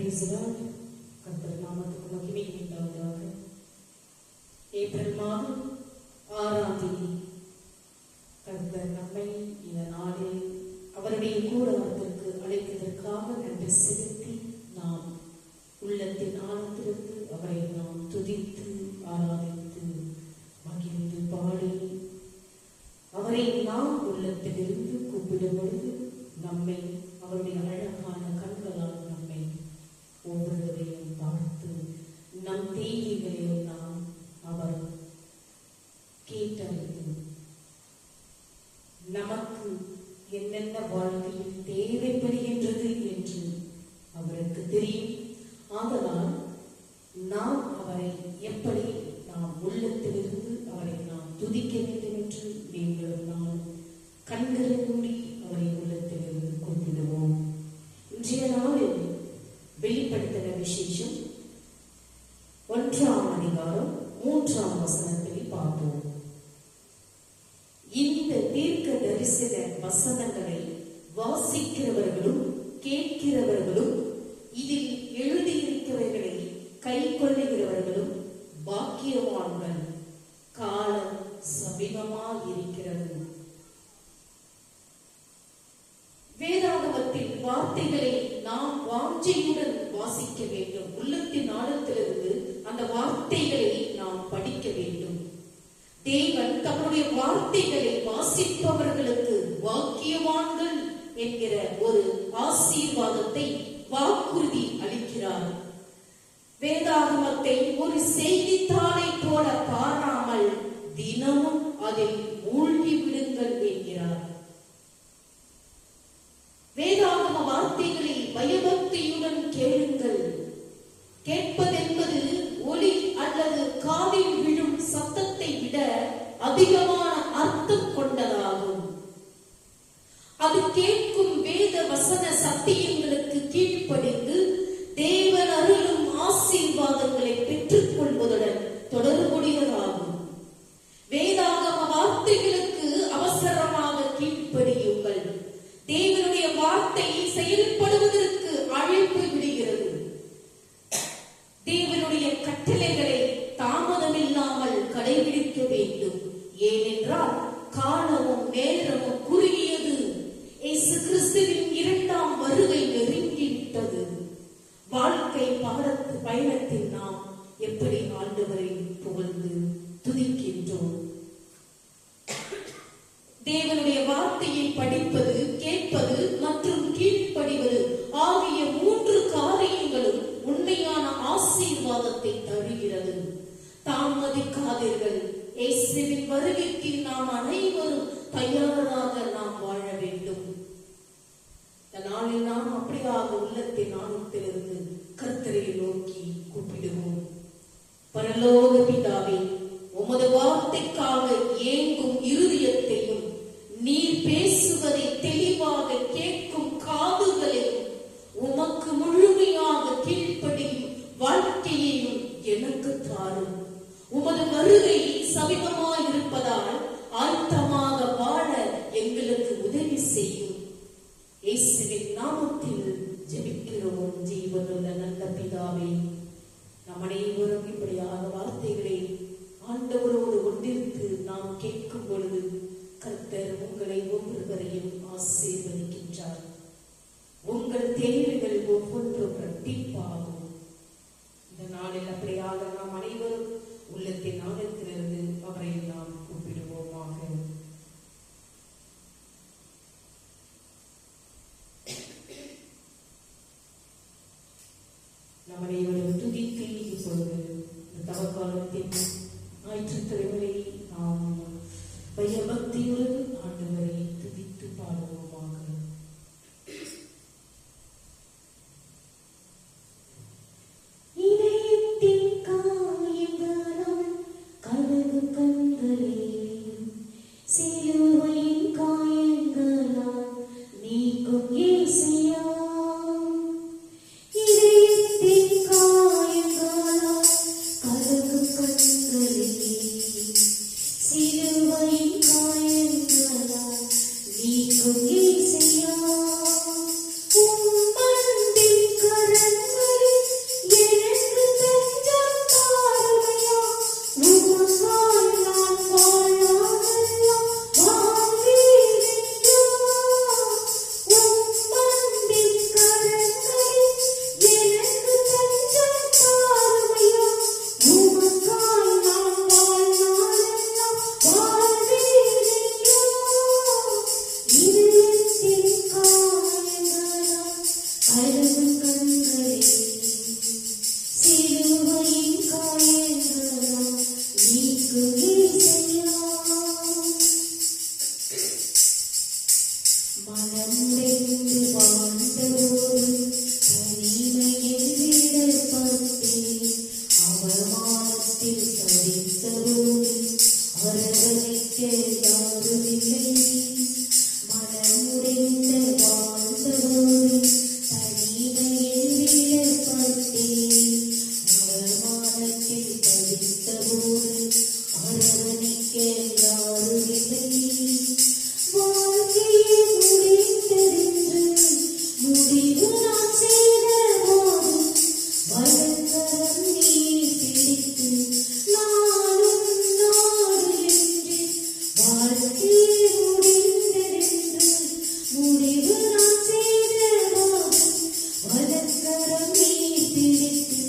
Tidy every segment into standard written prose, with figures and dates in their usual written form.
கர்த்தர் நாமத்துக்கு மகிமை உண்டாவதாக. ஏப்ரல் மாதம் 6ஆம் தேதி கர்த்தர் நம்மை இந்த நாளில் அவருடைய கூடாரத்திற்கு அழைத்ததற்காக நன்றி செலுத்தி நாம் உள்ளத்தின் ஆழத்திலிருந்து அவரை நாம் துதித்து ஆராதித்து மகிழ்ந்து பாடி அவரை நாம் உள்ளத்திலிருந்து கூப்பிடும் பொழுது நம்மை அவருடைய அழகான கண்களால் நம்மை ஒவ்வொருவரையும் பார்த்து நம் தேவைகளையும் நாம் அவர் கேட்டறிந்து நமக்கு என்னென்ன வாழ்க்கையில் தேவைப்படுகின்றது என்று அவருக்கு தெரியும். ஆதலால் நாம் அவரை எப்படி நாம் உள்ளத்திலிருந்து அவரை நாம் துதிக்க வேண்டும் என்று நீங்களும் நாம் கண்களை மூடி அவரை உள்ளத்திலிருந்து கொண்டிடுவோம். இன்றைய நாளில் வெளிப்படுத்தின விசேஷம் 1ஆம் அதிகாரம் 3ஆம் வசனத்தை பார்ப்போம். இந்த தீர்க்க தரிசன வசனங்களை வாசிக்கிறவர்களும் கேட்கிறவர்களும் இதில் எழுதியிருக்கிறவர்களை கை கொள்ளுகிறவர்களும் பாக்கியவான்கள், காலம் சமீபமாயிருக்கிறது. வேதாகமத்தின் வார்த்தைகளை நாம் வாஞ்சையுடன் வாசிக்க வேண்டும். உள்ளத்தின் ஆழத்திலிருந்து அந்த வார்த்தைகளை நாம் படிக்க வேண்டும். தேவன் தம்முடைய வார்த்தைகளை வாசிப்பவர்களுக்கு பாக்கியவான்கள் என்கிற ஒரு ஆசீர்வாதத்தை வாக்குறுதி அளிக்கிறார். வேதாகமத்தை ஒரு செய்தித்தாளை போல பாராமல் தினமும் அதில் மூழ்கி விடுங்கள் என்கிறார். வேதாகம வார்த்தைகளை பயபக்தியுடன் கேளுங்கள். கேட்பதென்பது ஒலி அல்லது காதில் விழும் சத்தத்தை விட அதிகமான அர்த்தம் கொண்டதாகும். அது கேட்கும் வேத வசன சத்தியங்களுக்கு கீழ்ப்படிந்து தேவன் அருளும் ஆசீர்வாதங்களை பெற்றுக் கொள்வதுடன் தொடர்புடையதாகும். வேதாகம வார்த்தைகளுக்கு அவசரமாக கீழ்ப்படியுங்கள். தேவனுடைய வார்த்தை செயல்படுவதற்கு அழைப்பு விடுகிறது. தேவனுடைய கட்டளைகளை தாமதமில்லாமல் கடைபிடிக்க வேண்டும். ஏனென்றால் காலமும் நேரமும் குறுகியது. இயேசு கிறிஸ்துவின் 2ஆம் வருகை நெருங்கிவிட்டது. வாழ்க்கை பயணத்தில் நாம் எப்படி ஆண்டவரை புகழ்ந்து துதிக்கின்றோம். தேவனுடைய வார்த்தையை படிப்பது, கேட்பது மற்றும் கீழ்ப்படிவது ஆகிய 3 காரியங்களும் உண்மையான ஆசீர்வாதத்தை தருகிறது. தாமதிக்காதீர்கள். இயேசுவின் வருகைக்கு நாம் அனைவரும் தயாராக நாம் வாழ வேண்டும். இந்த நாளில் நாம் அப்படியாக உள்ளத்தின் ஆழத்திலிருந்து கர்த்தரை நோக்கி கூப்பிடுவோம். பரலோக பிதாவே, உமது வார்த்தைக்காக ஏங்கும் இருதயத்தையும் நீர் பேசுவதை தெளிவாக கேட்கும் காதுகளையும் உமக்கு முழுமையாக கீழ்ப்படியும் வாழ்க்கையையும் எனக்கு தாரும். உமது வருகை சமீபமாயிருப்பதால் ஆயத்தமாக வாழ எங்களுக்கு உதவி செய்யும். இயேசுவின் நாமத்தில் ஜெபிக்கிறோம் ஜீவனுள்ள நல்ல பிதாவே. நம் அனைவரும் இப்படியாக வார்த்தைகளை ஆண்டவரோடு ஒன்றிற்கு நாம் கேட்கும் பொழுது கர்த்தர் உங்களை ஒவ்வொருவரையும் ஆசீர்வதிக்கின்றார். உங்கள் தேவைகள் ஒவ்வொன்றும் இரட்டிப்பாகும். இந்த நாளில் அப்படியாக நாம் அனைவரும் உள்ளத்தின் ஆழத்திலிருந்து அவரை நாம் கூப்பிடுவோமாக. நம் அனைவரும் துதித்து இப்பொழுது தவக்காலத்தின் ஞாயிற்றுக்கிழமை நாம் பயபக்தியுடன் ஆண்டவரை துதித்து பாடுவோமாக. இதயத்தின் காயங்களால் கனவு கண்களே, சிலுவையின் காயங்களால் நீக்கும் இயேசுயா. இதயத்தின் காயங்களால் கனவு கண்களே, சிலுவையின் காயங்களால் நீக்கும் இயேசுயா. உம் அன்பின் கரங்கள் மனமுடைந்து வாழ்ந்தபோது தனிமையில் விடப்பட்டேன். அவமானத்தில் தவித்தபோது அரவணைக்க யாருமில்லை. மனமுடைந்த வாழ்ந்தபோது தனிமையில் விடப்பட்டேன். அவமானத்தில் தவித்தபோது அரவணைக்க யாருமில்லை. வாழ்க்கையே முடிந்ததென்று முடிவு நான் செய்தபோது வலக்கரம் நீர் பிடித்து நாளும் நாடு என்று. வாழ்க்கையே முடிந்ததென்று முடிவு நான் செய்தபோது வலக்கரம் நீர் பிடித்து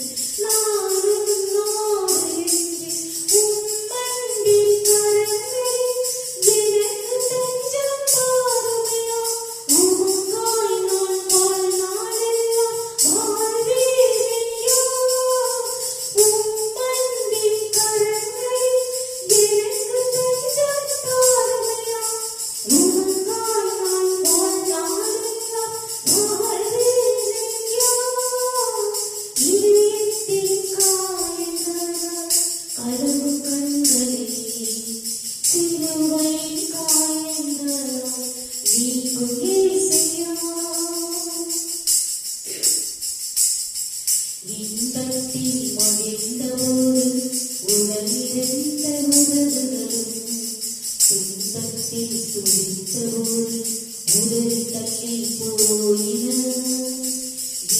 நாளும் நாடு என்று. உம்மன்பின் கரங்களில் எனக்கு தஞ்சம் தாருமையா. உமக்காய் நான் வாழ்நாளெல்லாம் வாழ்வேனையா. உம்மன்பின் கரங்களில் எனக்கு தஞ்சம் தாருமையா. உமக்காய் நான் வாழ்நாளெல்லாம் வாழ்வேனையா. இதயத்தின் காயங்களால் கலங்கும் கண்களே, சிலுவையின் காயங்களால் நீக்கும் இயேசையா. இன்பத்தில் மகிழ்ந்தபோது உடனிருந்த உறவுகளும் துன்பத்தில் துடித்தபோது உடல் தள்ளி போயின.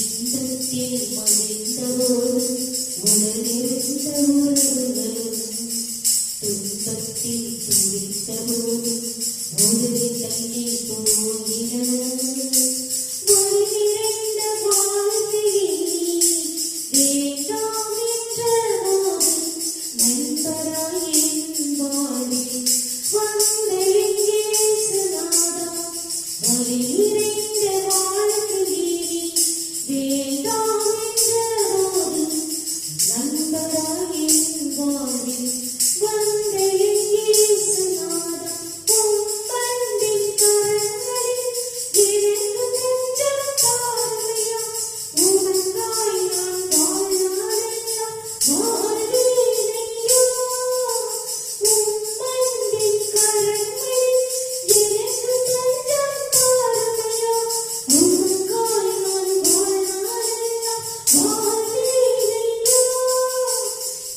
இன்பத்தில் மகிழ்ந்தபோது உடனிருந்த உறவுகளும் துன்பத்தில் துடித்தபோது உடல் தள்ளி போயின. வழிநிறைந்த வாழ்க்கையில் நீ வேண்டாம் என்றபோது நண்பராய் என் வாழ்வில் வந்த என் இயேசுநாதா. வழிநிறைந்த வாழ்க்கையில் நீ வேண்டாம் என்றபோது நண்பராய் என் வாழ்வில் வந்த என் இயேசுநாதா. உம்மன்பின் கரங்களில் எனக்கு தஞ்சம் தாருமையா. உமக்காய் நான் வாழ்நாளெல்லாம் வாழ்வேனையா. உம்மன்பின் கரங்களில் எனக்கு தஞ்சம் தாருமையா. உமக்காய் நான் வாழ்நாளெல்லாம் வாழ்வேனையா.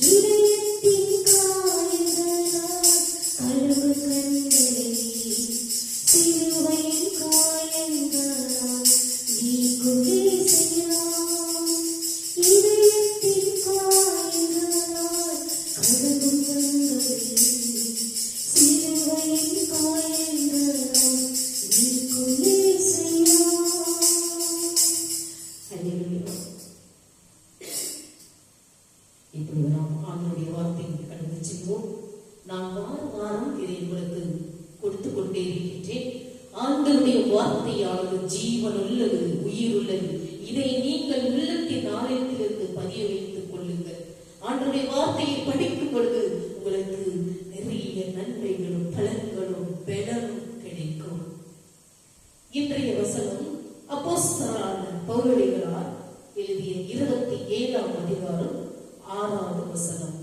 இதயத்தின் காயங்களால் கலங்கும் கண்களே, சிலுவையின் காயங்களால் நீக்கும் இயேசையா. இதயத்தின் காயங்களால் கலங்கும் கண்களே, சிலுவையின் காயங்களால் நீக்கும் இயேசையா. அல்லேலூயா. இப்பொழுது நாம் ஆண்டவருடைய வார்த்தைக்கு கடந்து செல்வோம். நான் வாரம் வாரம் இதை உங்களுக்கு கொடுத்து கொண்டே இருக்கின்றேன். ஆண்டவருடைய வார்த்தையானது ஜீவனுள்ளது, உயிருள்ளது. இதை நீங்கள் உள்ளத்தின் ஆழத்திலிருந்து பதிய வைத்துக் கொள்ளுங்கள். ஆண்டவருடைய வார்த்தையை படிக்கும் பொழுது உங்களுக்கு நிறைய நன்மைகளும் பலன்களும் பலனும் கிடைக்கும். இன்றைய வசனம் அப்போஸ்தலரான பவுலடிகளார் எழுதிய 27ஆம் அதிகாரம் 6வது வசனம்.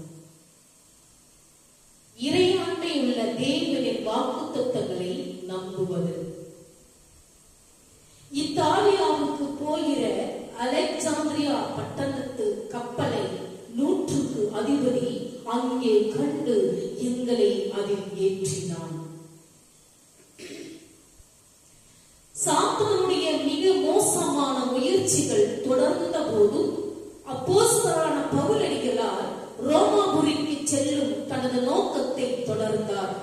இறையாண்மை உள்ள தேவனின் வாக்குத்தத்தங்களை நம்புவது. இத்தாலியாவுக்கு போகிற அலெக்சாந்திரியா பட்டணத்து கப்பலை 100க்கு அதிபதி அங்கே கண்டு எங்களை அதில் ஏற்றினான். சாத்தானுடைய மிக மோசமான முயற்சிகள் தொடர்ந்த போது அப்போஸ்தலரான பவுலடிகளார் ரோமாபுரிக்கு செல்லும் தனது நோக்கத்தை தொடர்ந்தார்.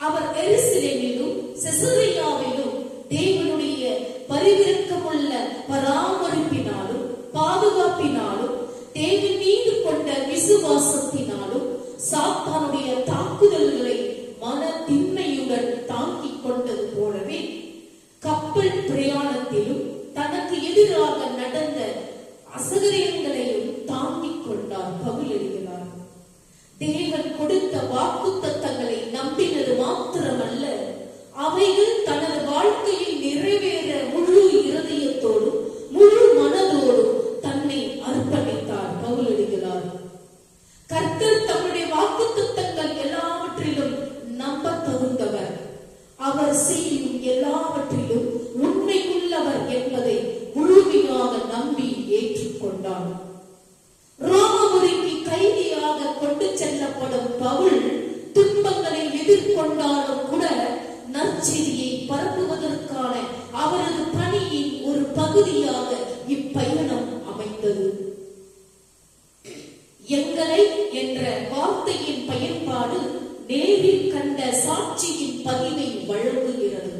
அவர் எருசலேமிலும் செசரியாவிலும் தேவனுடைய பரிவிரக்கமுள்ள பராமரிப்பினாலும் பாதுகாப்பினாலும் தேவன் மீது கொண்ட விசுவாசத்தினாலும் சாத்தானுடைய தாக்குதல்களை மன திண்மையுடன் தாங்கிக் கொண்டது போலவே கப்பல் பிரயாணத்திலும் தனக்கு எதிராக நடந்த அசகரியங்களையும் தாங்கிக் கொண்டார் பவுலடிகளார். தேவன் கொடுத்த வாக்குத்தத்தங்களை நம்பினது மாத்திரமல்ல, அவைகள் தனது வாழ்க்கையில் கொண்டான். ரோமாபுரிக்கு கைதியாக கொண்டு செல்லப்படும் பவுல் துன்பங்களை எதிர்கொண்டாலும் கூட நற்செய்தியை பரப்புவதற்கான அவரது பணியின் ஒரு பகுதியாக இப்பயணம் அமைந்தது. எங்களை என்ற வார்த்தையின் பயன்பாடு நேரில் கண்ட சாட்சியின் பதிவை வழங்குகிறது.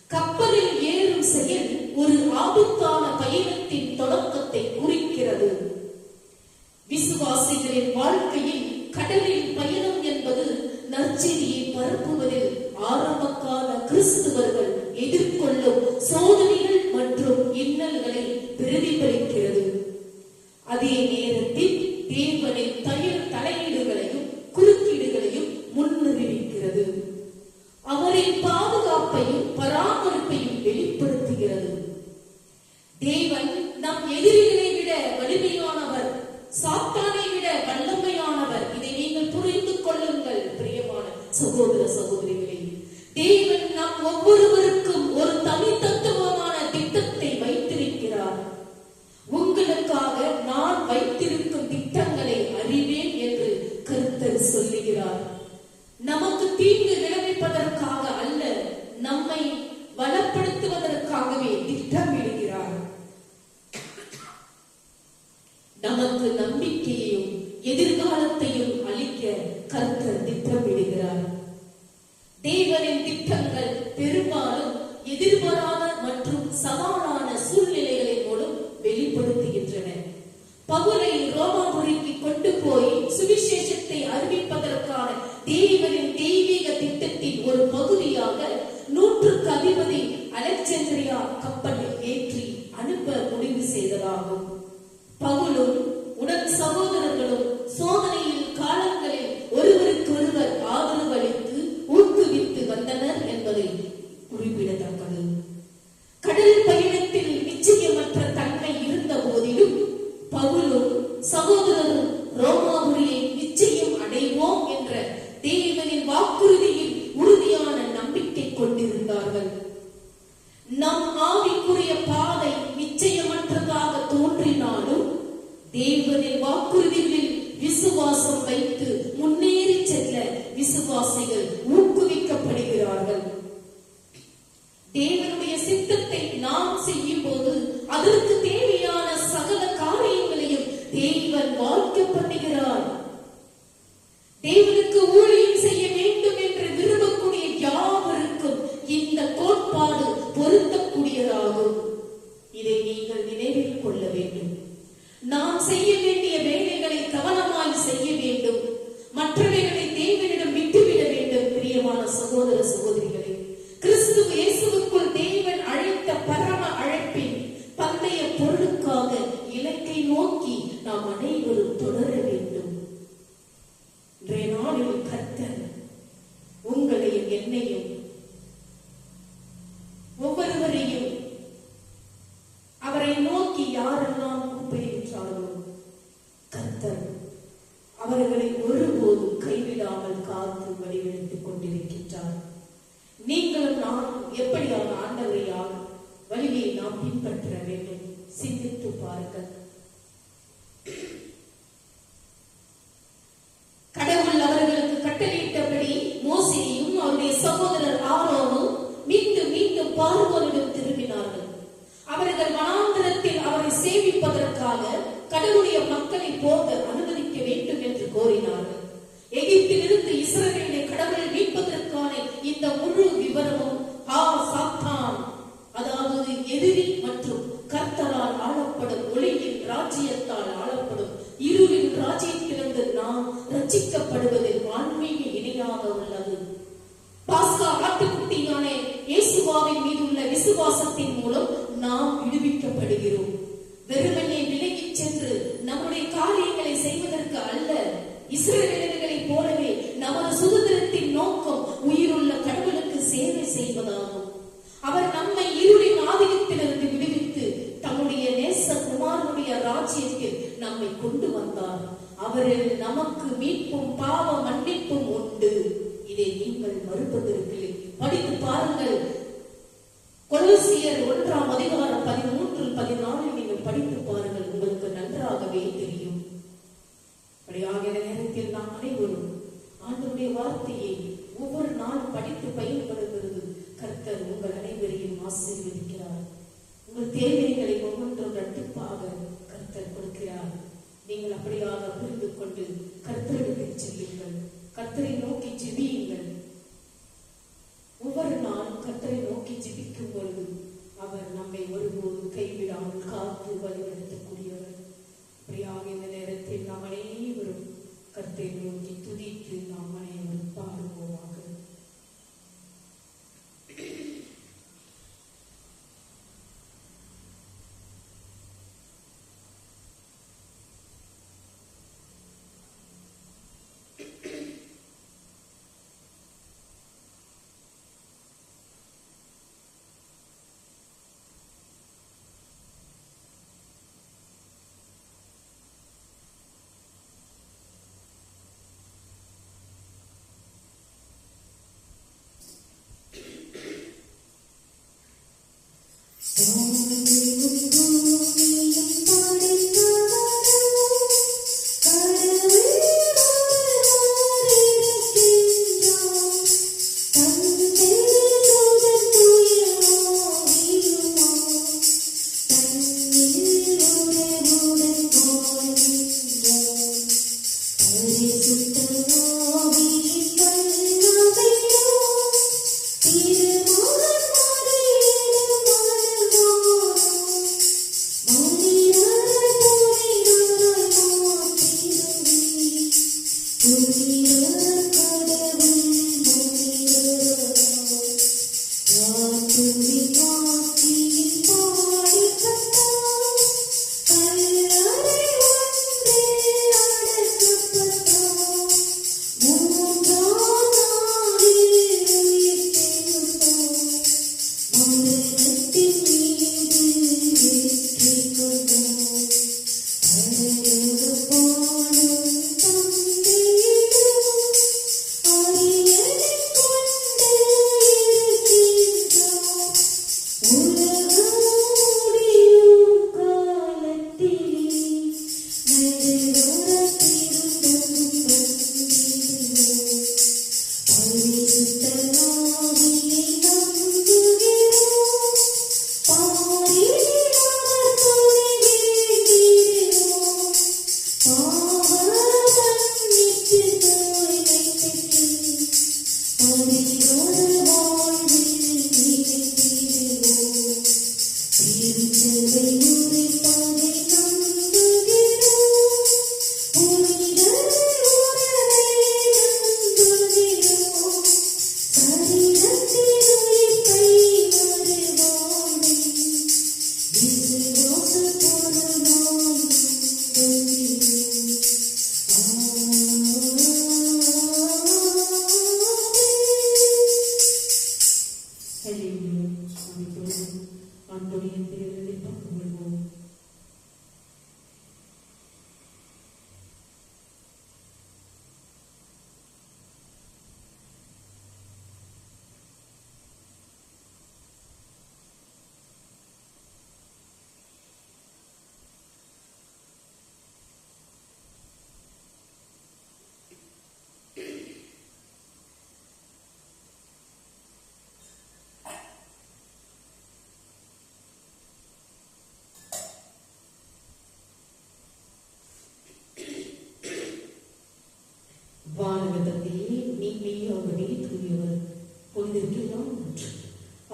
கப்பலில் ஏறும் செயல் ஒரு ஆபத்தான பயணத்தின் தொடக்கத்தை குறிக்கிறது. விசுவாசிகளின் வாழ்க்கையில் கடலில் பயணம் என்பது நற்செய்தியை பரப்புவதில் ஆரம்பகால கிறிஸ்துவர்கள் எதிர்கொள்ளும் சோதனைகள் மற்றும் இன்னல்களை பிரதிபலிக்கிறது. அதே நேரத்தில் தேவனின் தலையீடுகளையும் குறுக்கீடுகளையும் முன்னறிவிக்கிறது. அவரின் பாதுகாப்பையும் பராமரிப்பையும் வெளிப்படுத்துகிறது. தேவன் நம் எதிரிகளை விட வலிமையானவர், சாத்தானை விட வல்லமையானவர். இதை நீங்கள் புரிந்து கொள்ளுங்கள் பிரியமான சகோதர சகோதரிகளே. தேவன் நம் ஒவ்வொருவருக்கும் ஒரு தனித்தத்துவமான திட்டத்தை வைத்திருக்கிறார். உங்களுக்காக நான் வைத்திருக்கும் திட்டங்களை அறிவேன் என்று கர்த்தர் சொல்லுகிறார். நமக்கு தீங்கு விளைவிப்பதற்காக அல்ல, நம்மை பலப்படுத்துவதற்காகவே திட்டமிடுகிறார். நமக்கு நம்பிக்கையையும் எதிர்காலத்தையும் அளிக்க கர்த்தர் திட்டமிடுகிறார். தேவனின் திட்டங்கள் பெரும்பாலும் எதிர்பாராத மற்றும் சவாலான சூழ்நிலைகளின் மூலம் வெளிப்படுத்துகின்றன. பவுலை ரோமாபுரிக்கு கொண்டு போய் சுவிசேஷத்தை அறிவிப்பதற்கான தேவனின் தெய்வீக திட்டத்தின் ஒரு பகுதியாக 100க்கு அதிபதி அலெக்சாந்திரியா கப்பலில் ஏற்றி அனுப்ப முடிவு செய்ததாகும். பவுலும் உடன் சகோதரர்களும் சோதனையில் காலங்களில் ஒருவருக்கொருவர் ஆதரவு அளித்து ஊக்குவித்து வந்தனர் என்பதை குறிப்பிடத்தக்கது. கடல் பயணத்தில் நிச்சயமற்ற தன்மை இருந்த போதிலும் பவுலும் சகோதரரும் ரோமாபுரியை நிச்சயம் அடைவோம் என்ற தேவனின் வாக்குறுதியில் உறுதியான நம்பிக்கை கொண்டிருந்தார்கள். நம் ஆவிக்குரிய பாதை நிச்சயமற்றதாக தோன்றினாலும் தேவனின் வாக்குறுதிகளில் விசுவாசம் வைத்து முன்னேறி செல்ல விசுவாசிகள் ஊக்குவிக்கப்படுகிறார்கள். தேவனுடைய சித்தத்தை நாம் செய்யும் போது அதற்கு தேவையான சகல காரியங்களையும் தேவன் வாய்க்க பண்ணுகிறார். தேவனுக்கு ஊழியம் செய்ய வேண்டும் என்று விரும்பக்கூடிய யாவருக்கும் இந்த கோட்பாடு பொருந்தக்கூடியதாகும். இதை நீங்கள் நினைவில் கொள்ள வேண்டும். நாம் செய்ய வேண்டிய வேலைகளை கவனமாய் செய்ய வேண்டும். மற்றவைகளை தேவனிடம் விட்டுவிட வேண்டும். பிரியமான சகோதர சகோதரிகளே, கிறிஸ்து இயேசுவுக்குள் தேவன் அழைத்த பரம அழைப்பின் பந்தய பொருளுக்காக இலக்கை நோக்கி நாம் அனைவரும் தொடர வேண்டும். இன்றைய நாளில் கர்த்தர் உங்களையும் என்னையும் ஒவ்வொருவரையும் அவரை நோக்கி யாரெல்லாம் கூப்பிடுகின்றார்களோ கர்த்தர் அவர்களை ஒருபோதும் கைவிடாமல் காத்து வழிநடத்திக் கொண்டிருக்கின்றார். நீங்களும் நான் எப்படியாக ஆண்டவரையாக வழியை நாம் பின்பற்ற வேண்டும், சிந்தித்து பாருங்கள். கடவுள் அவர்களுக்கு கட்டளையிட்டபடி மோசேயும் அவருடைய சகோதரர் ஆரோனும் மீண்டும் மீண்டும் பார்வோனிடம் திரும்பினார்கள். அவர்கள் வனாந்தரத்தில் அவரை சேவிப்பதற்காக கடவுளுடைய மக்களை போக அனுமதிக்க வேண்டும் என்று கோரினார்கள். எகிப்திலிருந்து இஸ்ரவேலை கடவுளை மீட்பதற்கான இந்த முழு விவரமும் சாத்தான், அதாவது எதிரி மற்றும் கர்த்தரால் ஆளப்படும் ஒளியின் ராஜ்யத்தால் ஆளப்படும் இருளின் ராஜ்யத்திலிருந்து நாம் ரட்சிக்கப்படுவதில் ஆன்மீக இணையாக உள்ளது. பாஸ்கா ஆட்டுக்குட்டியான இயேசுவின் மீது உள்ள விசுவாசத்தின் மூலம் நாம் விடுவிக்கப்படுகிறோம். வெறுமனே விலகிச் சென்று நம்முடைய காரியங்களை செய்வதற்கு அல்ல. இஸ்ரவேலர்களைப் போலவே நமது சுதந்திரத்தின் நோக்கம் உயிருள்ள கடவுளுக்கு சேவை செய்வதாகும். அவர் நம்மை இருளின் ஆதிக்கத்திலிருந்து விடுவித்து தம்முடைய நேச குமாரனுடைய ராஜ்யத்தில் நம்மை கொண்டு வந்தார். அவரில் நமக்கு மீட்பும் பாவ மன்னிப்பும் உண்டு. இதை நீங்கள் மறுப்பதற்கு படித்து பாருங்கள். கொலோசியர் 1-ம் அதிகாரம் 13, 14 நீங்கள் படித்து பாருங்கள், உங்களுக்கு நன்றாகவே தெரியும். அப்படியாக இந்த நேரத்தில் நாம் அனைவரும் ஆண்டவருடைய வார்த்தையை ஒவ்வொரு நாள் படித்து பயன்படுகிறது. கர்த்தர் உங்கள் அனைவரையும் ஆசீர்வதிக்கிறார். உங்கள் தேவைகளை ஒவ்வொன்றும் இரட்டிப்பாக கர்த்தர் கொடுக்கிறார். நீங்கள் அப்படியாக புரிந்து கொண்டு கர்த்தரிடத்தில் செல்லுங்கள். கர்த்தரை நோக்கி ஜெபியுங்கள். ஒவ்வொரு நாளும் கர்த்தரை நோக்கி ஜெபிக்கும் பொழுது அவர் நம்மை ஒருபோது கைவிடாமல் காத்து வழிநடத்தக்கூடியவர். அப்படியாக இந்த நேரத்தில் நாம் அனைவரும் கர்த்தரை நோக்கி துதித்து நாம் அனைவரும் பாடுவோமாக.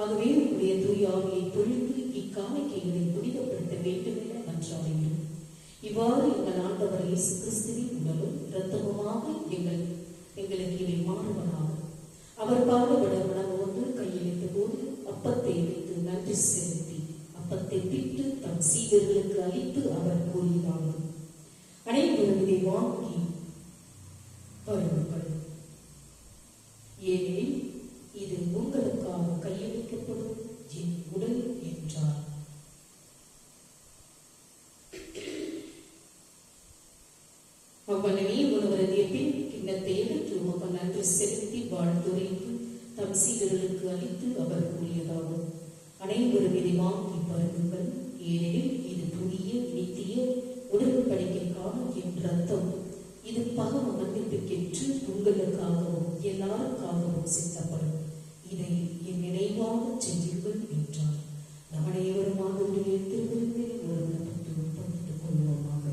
ஆகவே உங்களுடைய தூய ஆவியை பொழிந்து இக்காணிக்கைகளை புனிதப்படுத்த வேண்டும் என மன்றாடுகிறோம். இவ்வாறு எங்கள் ஆண்டவர் இயேசு கிறிஸ்துவின் உடலும் இரத்தமுமாக எங்களுக்கு இவை மாறுவதாக. அவர் பாடுபட உணவு ஒன்று கையளித்த போது அப்பத்தை வைத்து நன்றி செலுத்தி அப்பத்தை பிட்டு தம் சீடர்களுக்கு அளித்து அவர் கூறினார்கள், அனைவரும் இதை வாங்கி பருகுங்கள், ஏனெனில் இது உங்களுக்காக கையளிக்கப்படும் என் உடல் என்றார். அவ்வளவே ஒருவரது பின் கிண்ணத்தை எடுத்து உமக்கு நன்றி செலுத்தி வாழ்த்துரைத்து தம் சீடர்களுக்கு அளித்து அவர் கூறியதாகும், அனைவரும் அனைவரும் இதை வாங்கி பருகுங்கள். ஏனெனில் இது புதிய நித்திய உடன்படிக்கைக்கான என் ரத்தம். இது பாவ மன்னிப்புக்கென்று உங்களுக்காகவும் எல்லாருக்காகவும் சிந்தப்படும். இதை என் நினைவாக செய்யுங்கள் என்றார். நம் அனைவரும் ஆண்டவருடைய திருவிருந்தில் ஒரு மனப்பட்டு பகிர்ந்து கொள்வோமாக.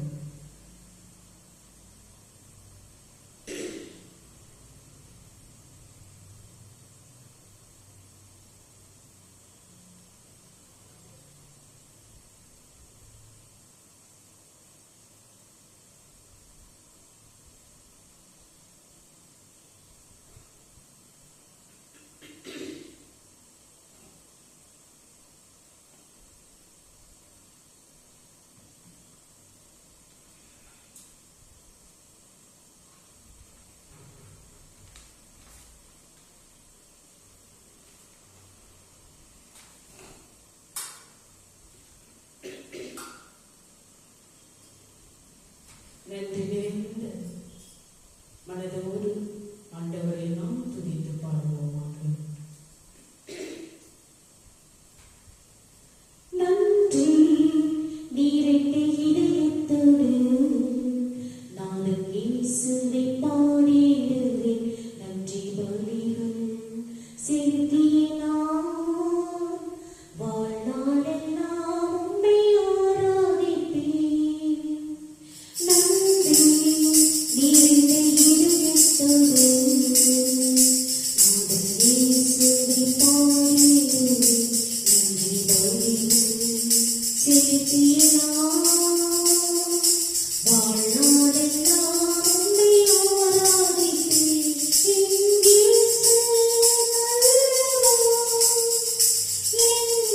நன்றி நிறைந்த மனதோடு ஆண்டவரை நாம் துதித்து பாடுவோமாக. நன்றி நீரிட்டு இதயத்தோடு நானும் இயேசுவை பாடிடுவேன். நன்றி பலிகள் செலுத்தினார் வாழ்நாளெல்லாம் உம்மை ஆராதிப்பேன். நன்றி நீரிட்டு இதயத்தோடு நானும் இயேசுவை பாடிடுவேன். நன்றி பலிகள் செலுத்தினார் வாழ்நாளெல்லாம் உம்மை ஆராதிப்பேன். இயேசு நல்லவர்,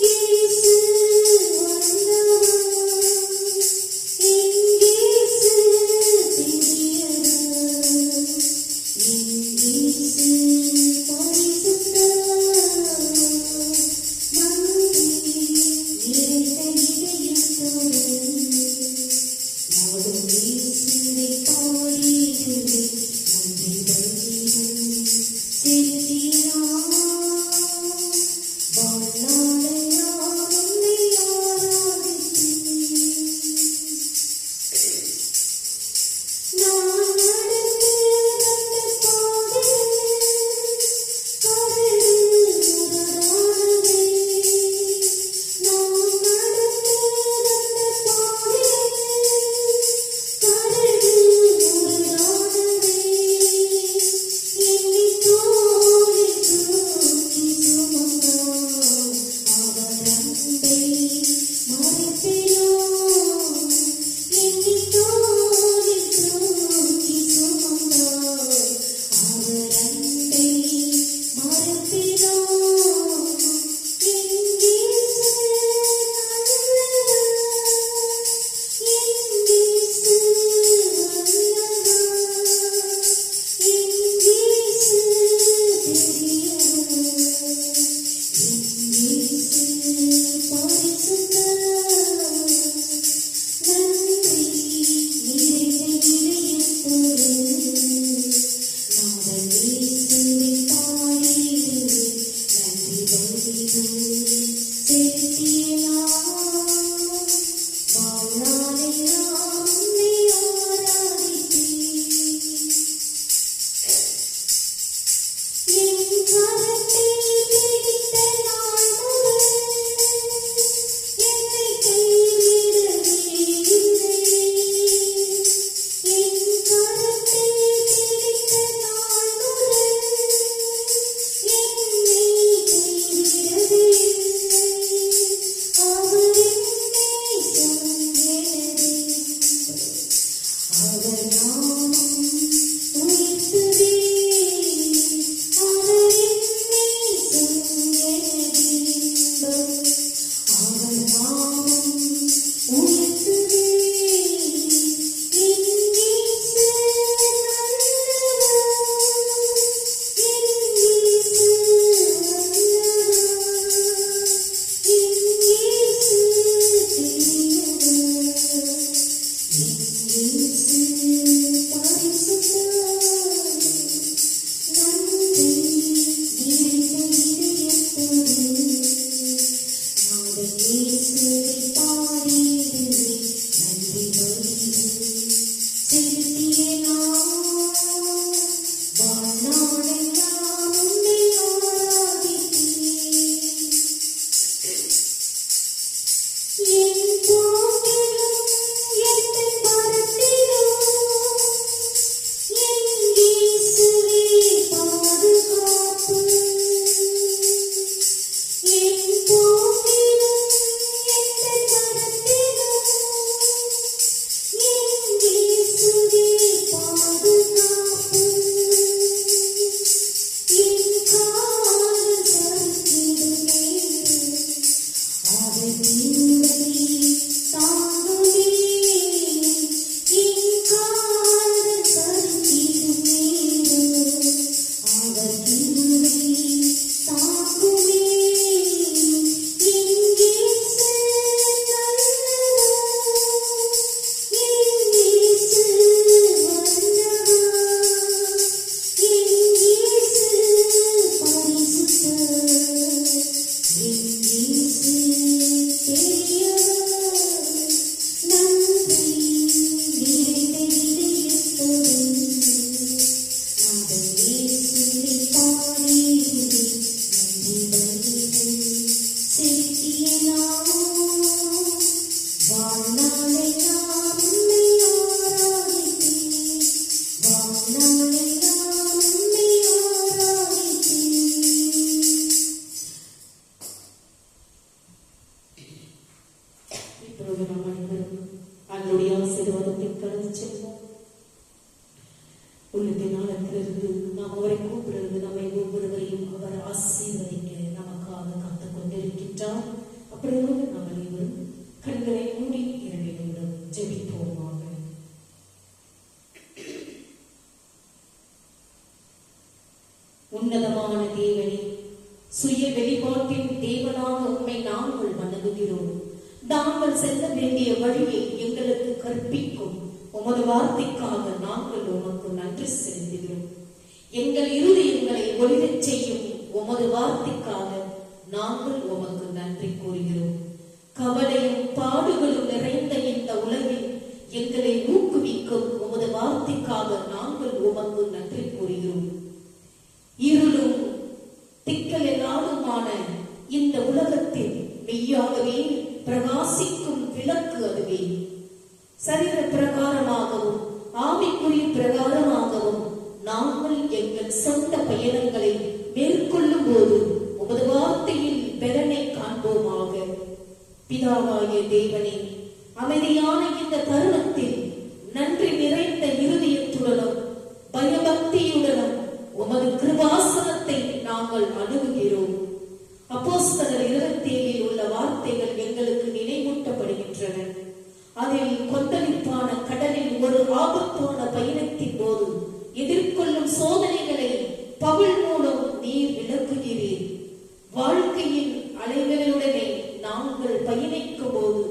இயேசு வல்லவர், இயேசு பெரியவர், இயேசு பரிசுத்தர். நன்றி நிறைந்த இதயத்தோடு நாடும் இயேசுவை பாடிடுவேன். நன்றி பலிகள் செலுத்தினார் வாழ்நாளெல்லாம் உம்மை ஆராதிப்பேன். நான் நடந்து வந்த பாதையில் கரடு முரடானதே. நான் நடந்து வந்த பாதையில் கரடு முரடானதே. என்னை தோளில் தூக்கி சுமந்தார். அவர் அன்பை மறப்பேனோ? என்னை தோளில் தூக்கி சுமந்தார். அவர் அன்பை மறப்பேனோ? என் இயேசு நல்லவர், என் இயேசு வல்லவர், என் இயேசு பெரியவர், என் இயேசு பரிசுத்தர். நன்றி நிறைந்த இதயத்தோடு நாதன் இயேசுவை பாடிடுவேன். நன்றி பலிகள் செலுத்தினார் வாழ்நாளெல்லாம் உம்மை ஆராதிப்பேன். என் கரத்தை பிடித்த நாள் முதல் என்னை கைவிடவே இல்லை. என் கரத்தை பிடித்த நாள் முதல் என்னை கைவிடவே இல்லை. அவர் உன்னதமான தேவனே, சுய வெளிப்பாட்டின் தேவனாக உம்மை நாங்கள் வணங்குகிறோம். நாங்கள் செல்ல வேண்டிய வழியை எங்களுக்கு கற்பிக்கும் உமது வார்த்தைக்காக நாங்கள் உமக்கு நன்றி செலுத்துகிறோம். எங்கள் இருதயங்களை ஒளிரச் செய்யும் உமது வார்த்தைக்காக நாங்கள் உமக்கு நன்றி கூறுகிறோம். கவலையும் பாடுகளும் நிறைந்த இந்த உலகில் எங்களை ஊக்குவிக்கும் உமது வார்த்தைக்காக நாங்கள் உமக்கு நன்றி கூறுகிறோம். இருளும் திக்கலான இந்த உலகத்தில் மெய்யாகவே பிரகாசிக்கும் விளக்கு அதுவே. சரீர பிரகாரமாகவும் ஆவிக்குரிய பிரகாரமாகவும் நாங்கள் எங்கள் சொந்த பயணங்களை மேற்கொள்ளும் போது உமது வார்த்தையில் பலனை காண்போமாக. பிதாவாகிய தேவனே, அமைதியான இந்த தருணத்தில் நன்றி நிறைந்த இருதயத்துடனும் பயபக்தியுடனும் உமது கிருபாசனத்தை நாங்கள் அணுகுகிறோம். அப்போஸ்தலர் 27 உள்ள வார்த்தைகள் எங்களுக்கு நினைவூட்டப்படுகின்றன. அதில் கொந்தளிப்பான கடலில் ஒரு ஆபத்தான பயணத்தின் போது எதிர்கொள்ளும் சோதனைகளை பவுல் மூலம் நீர் விளக்குகிறீர். வாழ்க்கையின் அலைகளுடனே நாங்கள் பயணிக்கும் போது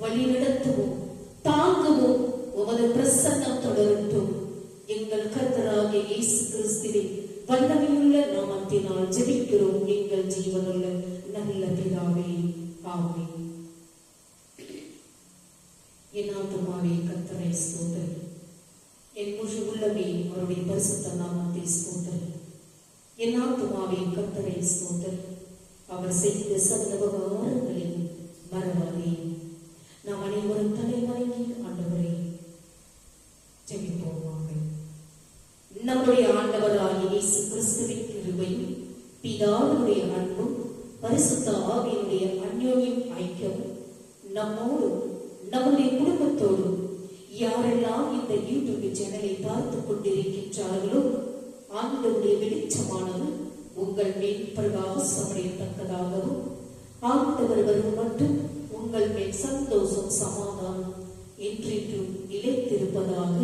வழிநடத்தவும் தாங்கவும் உமது பிரசன்னம் தொடரட்டும். எங்கள் கர்த்தராகிய இயேசு கிறிஸ்துவின் வல்லமையுள்ள நாமத்தினால் ஜெபிக்கிறோம் எங்கள் ஜீவனுள்ள நல்ல பிதாவே, ஆமென். என் ஆத்துமாவே கர்த்தரை ஸ்தோத்திரி, என் முழு உள்ளமே அவருடைய பரிசுத்த நாமத்தை ஸ்தோத்திரி. என் ஆத்துமாவே கர்த்தரை ஸ்தோத்திரி, அவர் செய்த சகல உபகாரங்களையும் மறவாதே. நாம் அனைவரும் தலை வணங்கி ஆண்டவரை ஜெபிப்போமாக. நம்முடைய ஆண்டவராகிய இயேசு கிறிஸ்துவின் கிருபையும் பிதாவினுடைய அன்பும் பரிசுத்த ஆவியினுடைய அன்யோன்யம் ஐக்கியமும் நம்மோடு நம்முடைய குடும்பத்தோடும் யாரெல்லாம் இந்த யூடியூப் சேனலை பார்த்துக் கொண்டிருக்கின்றார்களோ ஆண்டவருடைய வெளிச்சமானது உங்கள் மேல் பிரகாசமடையத்தக்கதாகவும் ஆண்டவர் வரும் மட்டும் உங்கள் மேல் சந்தோஷம் சமாதானம் என்றென்றும் நிலைத்திருப்பதாக